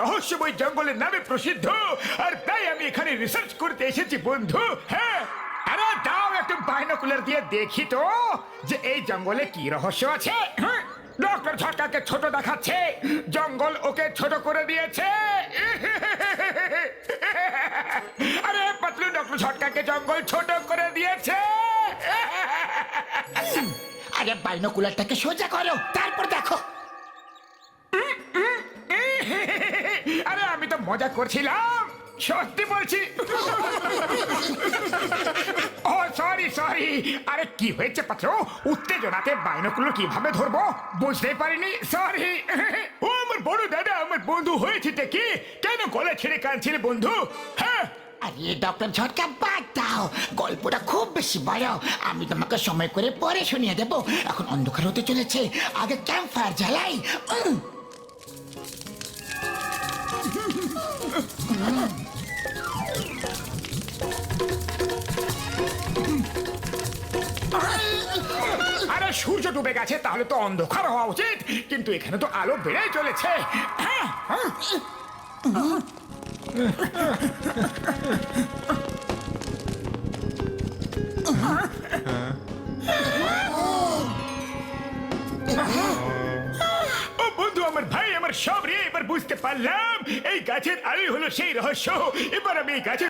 রহস্যময় জঙ্গলের নামে প্রসিদ্ধ, আর তাই আমি এখানে রিসার্চ করতে এসেছি বন্ধু। হ্যাঁ, আরে দাও একটু বাইনোকুলার দিয়ে দেখি তো যে এই জঙ্গলে কি রহস্য আছে। ডক্টর ঝটকাকে ছোট দেখাচ্ছে, জঙ্গল ওকে ছোট করে দিয়েছে। আরে পাতলু, ডক্টর ঝটকাকে জঙ্গল ছোট করে দিয়েছে। আরে বাইনোকুলারটাকে সোজা করো, তারপর দেখো। আরে আমি তো মজা করছিলাম, সত্যি বলছি। ও সরি সরি। আরে কি হয়েছে পাত্র? উত্তেজনাতে বাইনোকুলার কিভাবে ধরবো বুঝতেই পারিনি, সরি। ও আমার বড় দাদা, আমার বন্ধু হয়েছে কি? কেন গলা ছেড়ে কাঁদছিলে বন্ধু? হ্যাঁ, আরে ডক্টর ঝটকা বাদ দাও, গল্পটা খুব বেশি বড়, আমি তোমাকে সময় করে পরে শুনিয়ে দেবো। এখন অন্ধকার হতে চলেছে, আগে ক্যাম্প ফায়ার জ্বালাই। আরে সূর্য ডুবে গেছে, তাহলে তো অন্ধকার হওয়া উচিত, কিন্তু এখানে তো আলো বেড়েই চলেছে। হ্যাঁ, ও বন্ধু, আমার ভাই, আমার সব রে, এবার বুঝতে পারলাম এই গাছের আলোই হলো সেই রহস্য। এবার আমি এই গাছের